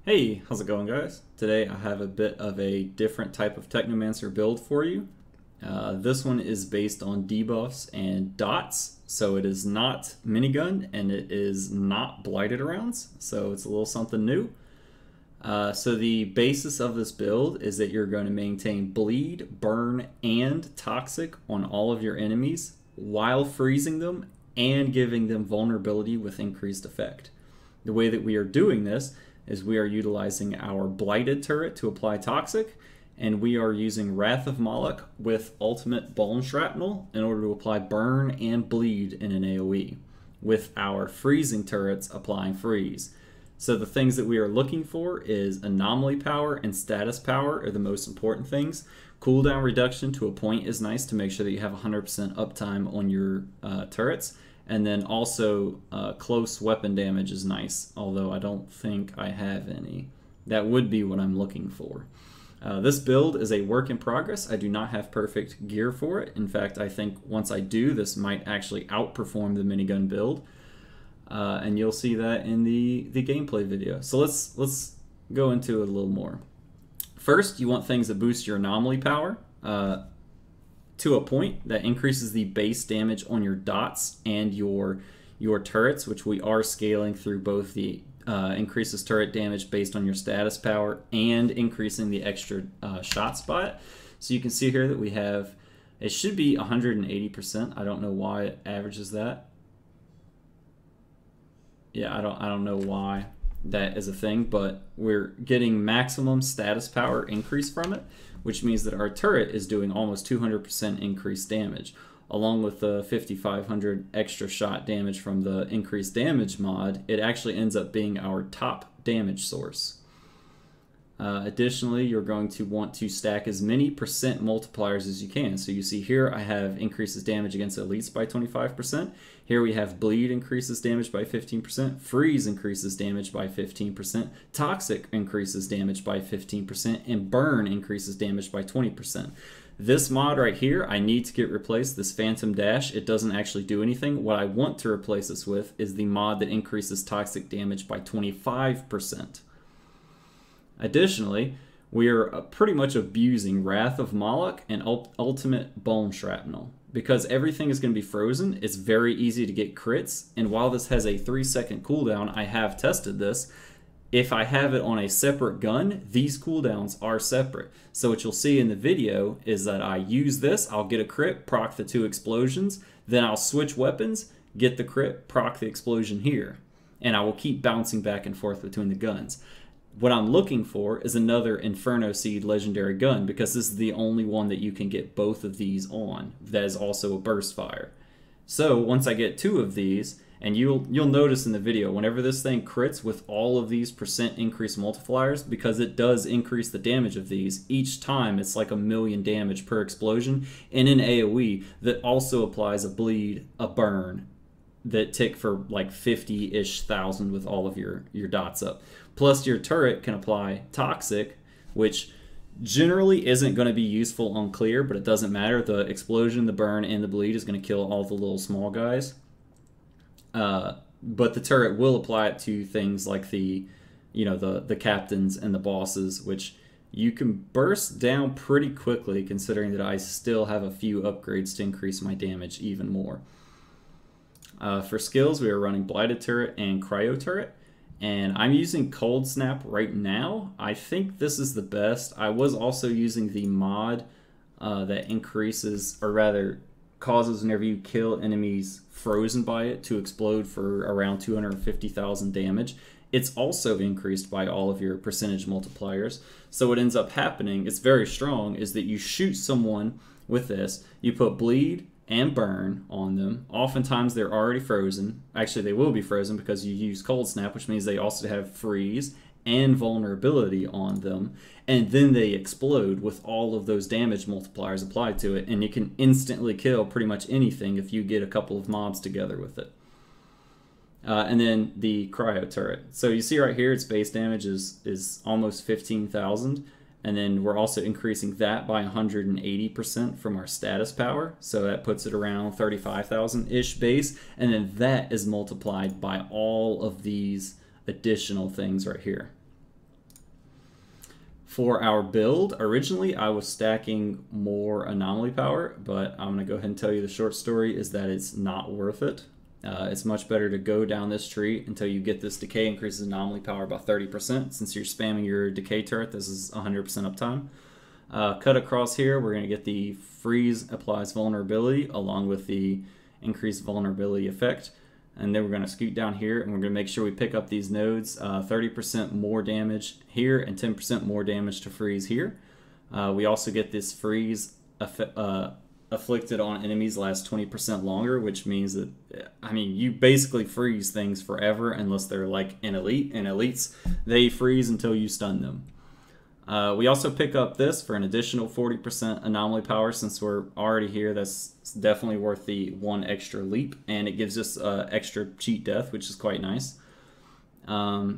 Hey, how's it going, guys? Today I have a bit of a different type of Technomancer build for you. This one is based on debuffs and dots, so it is not minigun and it is not blighted rounds, so it's a little something new. So the basis of this build is that you're going to maintain bleed, burn, and toxic on all of your enemies while freezing them and giving them vulnerability with increased effect. The way that we are doing this is we are utilizing our blighted turret to apply toxic, and we are using Wrath of Moloch with ultimate bone shrapnel in order to apply burn and bleed in an AoE, with our freezing turrets applying freeze. So the things that we are looking for is anomaly power and status power are the most important things. Cooldown reduction to a point is nice to make sure that you have 100% uptime on your turrets. And then also close weapon damage is nice, although I don't think I have any. That would be what I'm looking for. This build is a work in progress. I do not have perfect gear for it. In fact, I think once I do, this might actually outperform the minigun build. And you'll see that in the gameplay video. So let's go into it a little more. First, you want things that boost your anomaly power. To a point that increases the base damage on your dots and your turrets, which we are scaling through both the increases turret damage based on your status power and increasing the extra shot spot. So you can see here that we have, it should be 180%. I don't know why it averages that. Yeah, I don't know why that is a thing, but we're getting maximum status power increase from it, which means that our turret is doing almost 200% increased damage. Along with the 5,500 extra shot damage from the increased damage mod, it actually ends up being our top damage source. Additionally, you're going to want to stack as many percent multipliers as you can. So you see here I have increases damage against elites by 25%. Here we have bleed increases damage by 15%, freeze increases damage by 15%, toxic increases damage by 15%, and burn increases damage by 20%. This mod right here, I need to get replaced, this Phantom Dash. It doesn't actually do anything. What I want to replace this with is the mod that increases toxic damage by 25%. Additionally, we are pretty much abusing Wrath of Moloch and Ultimate Bone Shrapnel. Because everything is going to be frozen, it's very easy to get crits, and while this has a 3-second cooldown, I have tested this. If I have it on a separate gun, these cooldowns are separate. So what you'll see in the video is that I use this, I'll get a crit, proc the 2 explosions, then I'll switch weapons, get the crit, proc the explosion here. And I will keep bouncing back and forth between the guns. What I'm looking for is another Inferno Seed legendary gun, because this is the only one that you can get both of these on that is also a burst fire. So once I get 2 of these, and you'll notice in the video, whenever this thing crits with all of these percent increase multipliers, because it does increase the damage of these, each time it's like 1,000,000 damage per explosion, and in AoE that also applies a bleed, a burn, that tick for like 50-ish thousand with all of your dots up. Plus your turret can apply toxic, which generally isn't going to be useful on clear, but it doesn't matter. The explosion, the burn, and the bleed is going to kill all the little small guys. But the turret will apply it to things like the captains and the bosses, which you can burst down pretty quickly, considering that I still have a few upgrades to increase my damage even more. For skills, we are running Blighted Turret and Cryo Turret, and I'm using Cold Snap right now. I think this is the best. I was also using the mod that increases, or rather causes whenever you kill enemies frozen by it to explode for around 250,000 damage. It's also increased by all of your percentage multipliers. So what ends up happening, it's very strong, is that you shoot someone with this, you put bleed and burn on them. Oftentimes they're already frozen. Actually, they will be frozen because you use Cold Snap, which means they also have freeze and vulnerability on them, and then they explode with all of those damage multipliers applied to it, and you can instantly kill pretty much anything if you get a couple of mobs together with it. And then the Cryo Turret. So you see right here, its base damage is almost 15,000. And then we're also increasing that by 180% from our status power. So that puts it around 35,000-ish base. And then that is multiplied by all of these additional things right here. For our build, originally I was stacking more anomaly power, but I'm going to go ahead and tell you the short story is that it's not worth it. It's much better to go down this tree until you get this decay increases anomaly power by 30%. Since you're spamming your decay turret, this is 100% uptime. Cut across here, we're going to get the freeze applies vulnerability along with the increased vulnerability effect. And then we're going to scoot down here and we're going to make sure we pick up these nodes. 30% more damage here and 10% more damage to freeze here. We also get this freeze afflicted on enemies last 20% longer, which means that, I mean, you basically freeze things forever unless they're like an elite. And elites, they freeze until you stun them. We also pick up this for an additional 40% anomaly power. Since we're already here, that's definitely worth the 1 extra leap, and it gives us extra cheat death, which is quite nice. Yeah,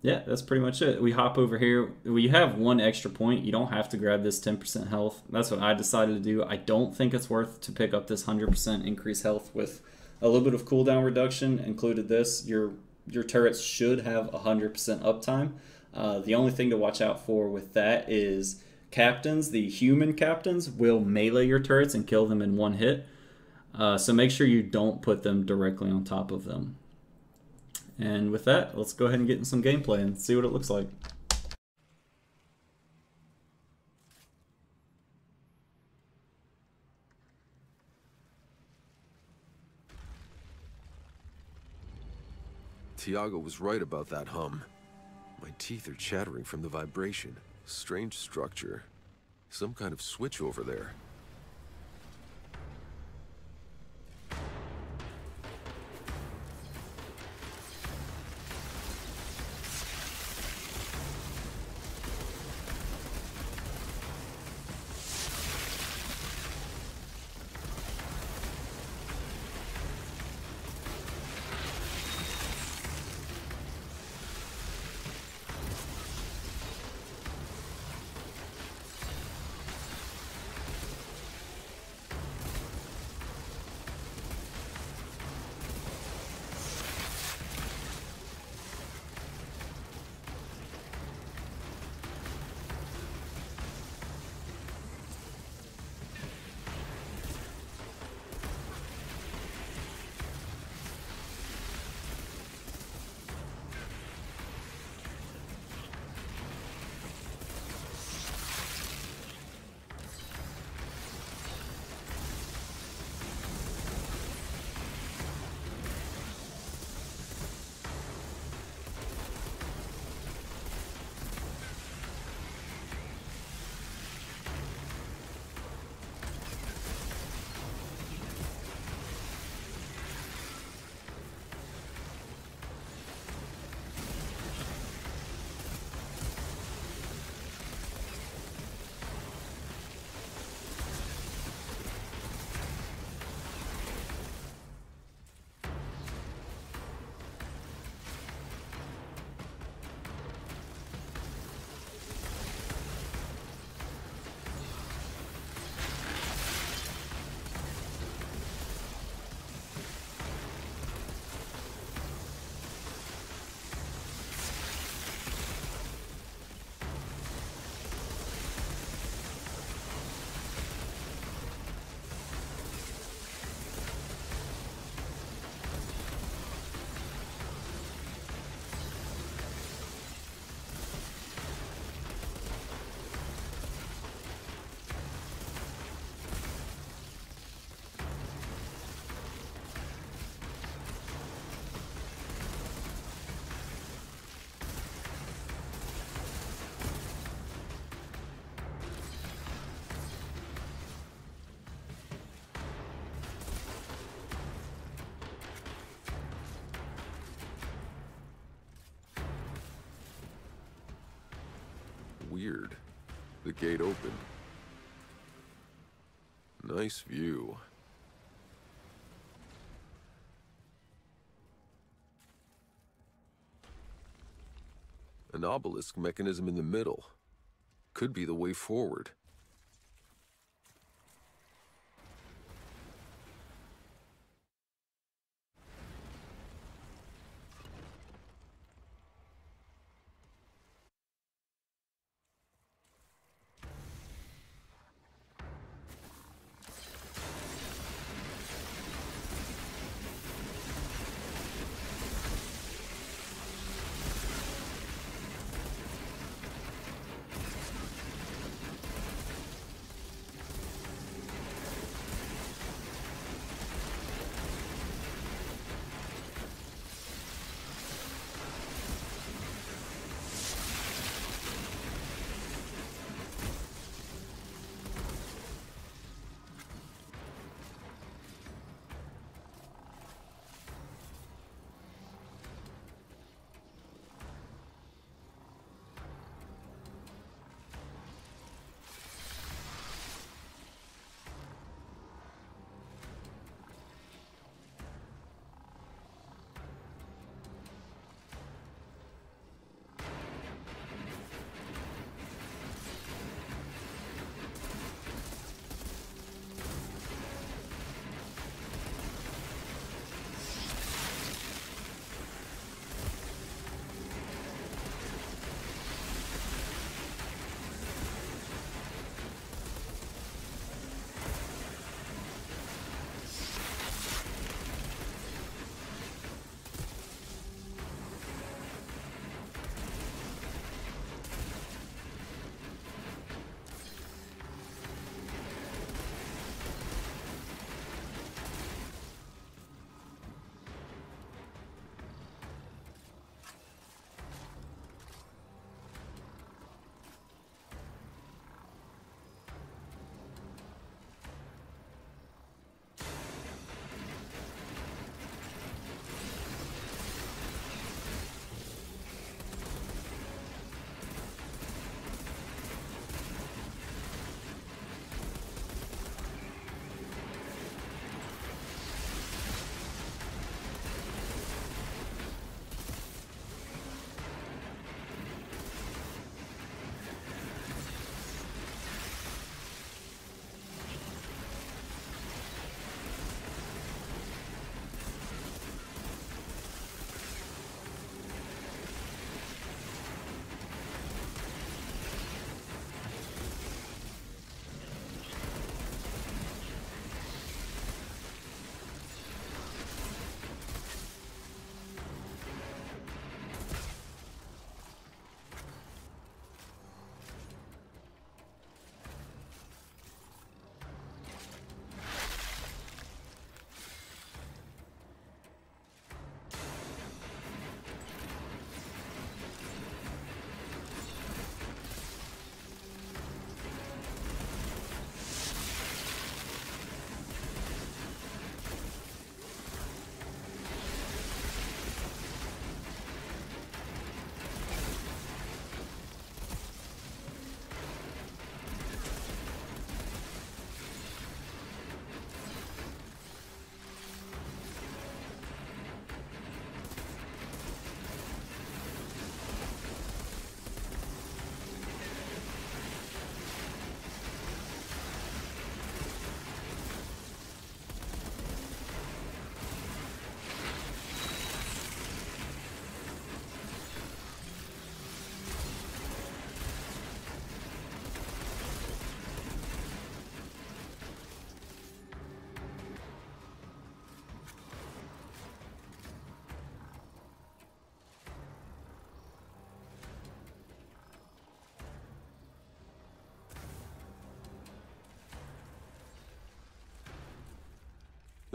that's pretty much it. We hop over here. We have 1 extra point. You don't have to grab this 10% health. That's what I decided to do. I don't think it's worth to pick up this 100% increased health with a little bit of cooldown reduction. Included this. Your turrets should have 100% uptime. The only thing to watch out for with that is captains. The human captains will melee your turrets and kill them in 1 hit. So make sure you don't put them directly on top of them. And with that, let's go ahead and get in some gameplay and see what it looks like. Tiago was right about that hum. My teeth are chattering from the vibration. Strange structure. Some kind of switch over there. Weird. The gate opened. Nice view. An obelisk mechanism in the middle. Could be the way forward.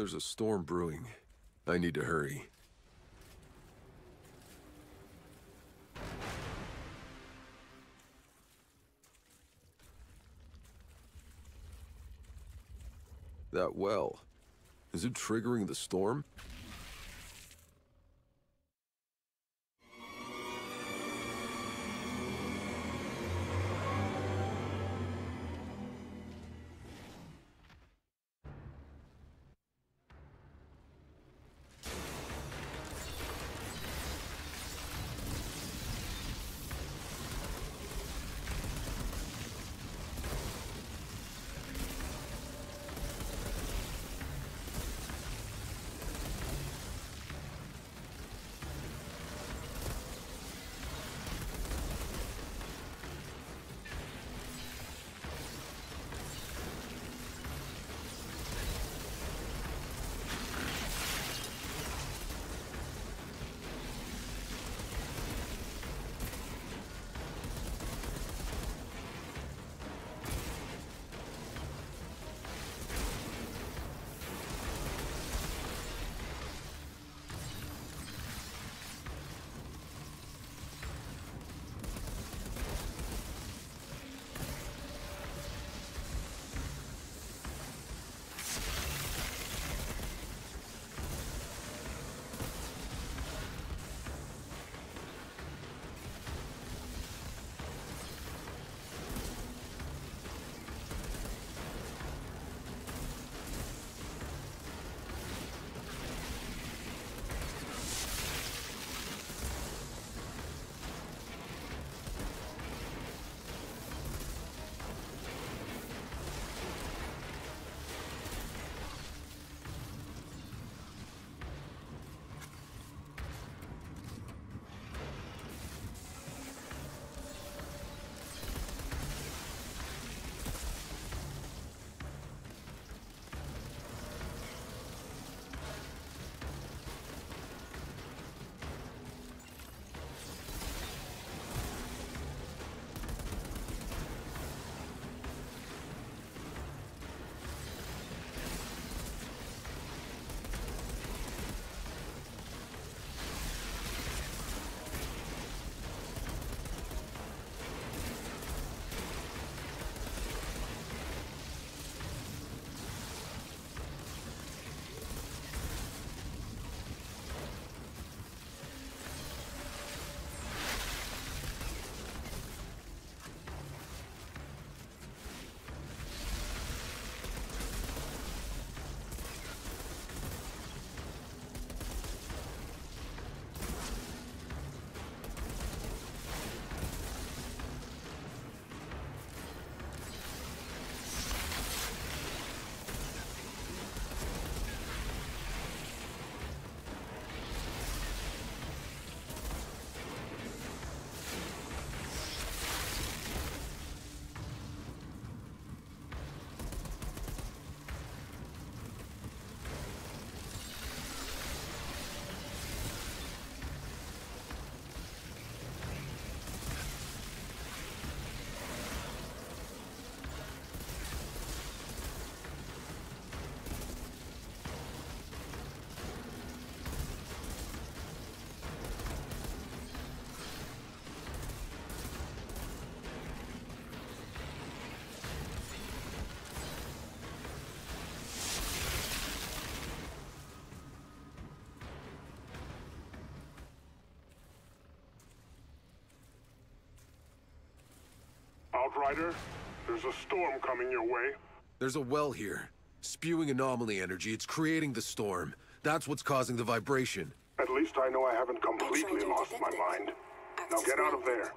There's a storm brewing. I need to hurry. That well, is it triggering the storm? Outrider, there's a storm coming your way. There's a well here. Spewing anomaly energy, it's creating the storm. That's what's causing the vibration. At least I know I haven't completely lost my mind. Now get out of there.